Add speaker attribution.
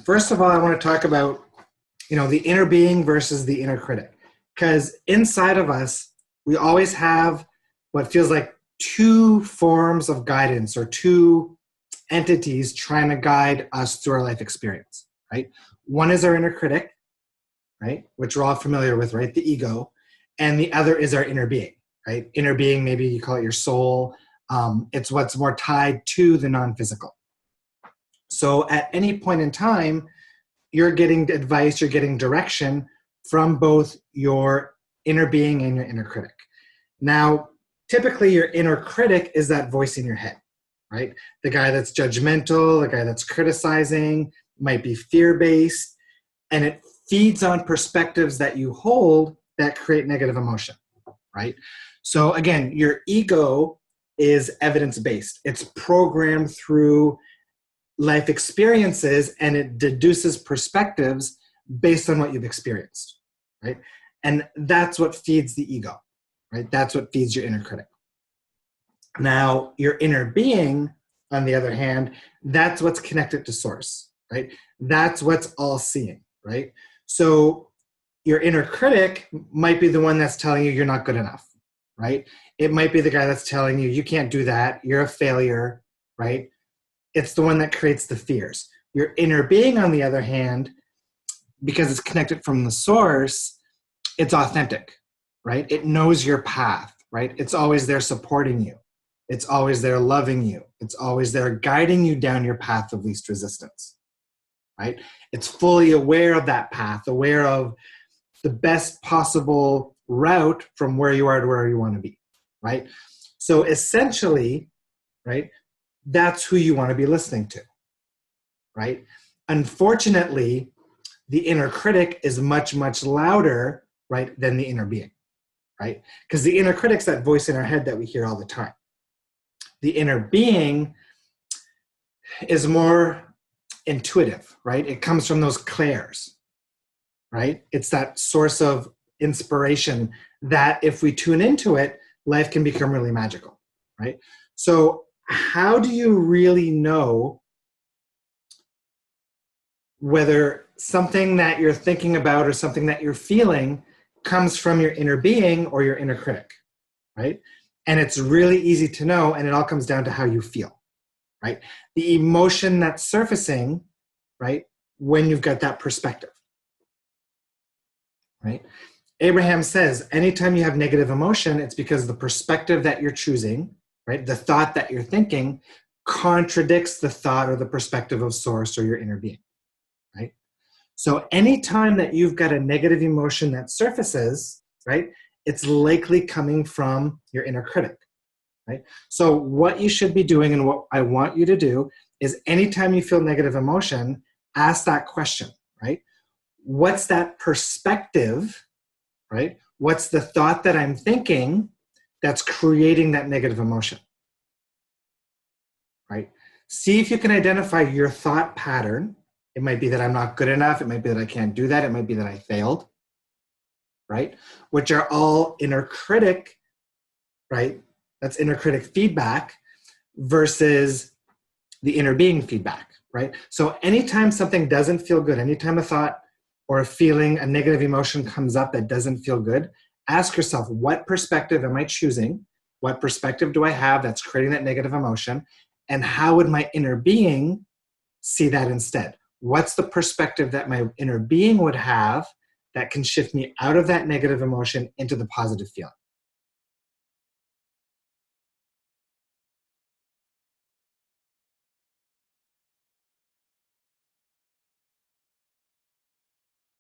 Speaker 1: First of all, I want to talk about, the inner being versus the inner critic. Because inside of us, we always have what feels like two forms of guidance or two entities trying to guide us through our life experience, right? One is our inner critic, right? Which we're all familiar with, right? The ego. And the other is our inner being, right? Inner being, maybe you call it your soul. It's what's more tied to the non-physical. So at any point in time, you're getting advice, you're getting direction from both your inner being and your inner critic. Now, typically your inner critic is that voice in your head, right? The guy that's judgmental, the guy that's criticizing, might be fear-based, and it feeds on perspectives that you hold that create negative emotion, right? So again, your ego is evidence-based. It's programmed through life experiences, and it deduces perspectives based on what you've experienced, right? And that's what feeds the ego, right? That's what feeds your inner critic. Now, your inner being, on the other hand, that's what's connected to source, right? That's what's all-seeing, right? So your inner critic might be the one that's telling you you're not good enough, right? It might be the guy that's telling you you can't do that, you're a failure, right? It's the one that creates the fears. Your inner being, on the other hand, because it's connected from the source, it's authentic, right? It knows your path, right? It's always there supporting you. It's always there loving you. It's always there guiding you down your path of least resistance, right? It's fully aware of that path, aware of the best possible route from where you are to where you want to be, right? So essentially, right, that's who you want to be listening to, right? Unfortunately, the inner critic is much, much louder, right, than the inner being, right? Because the inner critic's that voice in our head that we hear all the time. The inner being is more intuitive, right? It comes from those clairs, right? It's that source of inspiration that if we tune into it, life can become really magical, right? So how do you really know whether something that you're thinking about or something that you're feeling comes from your inner being or your inner critic, right? And it's really easy to know, and it all comes down to how you feel, right? The emotion that's surfacing, right, when you've got that perspective, right? Abraham says, anytime you have negative emotion, it's because the perspective that you're choosing, right, the thought that you're thinking, contradicts the thought or the perspective of source or your inner being, right? So anytime that you've got a negative emotion that surfaces, right, it's likely coming from your inner critic, right? So what you should be doing, and what I want you to do, is anytime you feel negative emotion, ask that question, right? What's that perspective, right? What's the thought that I'm thinking that's creating that negative emotion, right? See if you can identify your thought pattern. It might be that I'm not good enough. It might be that I can't do that. It might be that I failed, right? Which are all inner critic, right? That's inner critic feedback versus the inner being feedback, right? So anytime something doesn't feel good, anytime a thought or a feeling, a negative emotion comes up that doesn't feel good, ask yourself, what perspective am I choosing? What perspective do I have that's creating that negative emotion? And how would my inner being see that instead? What's the perspective that my inner being would have that can shift me out of that negative emotion into the positive feeling?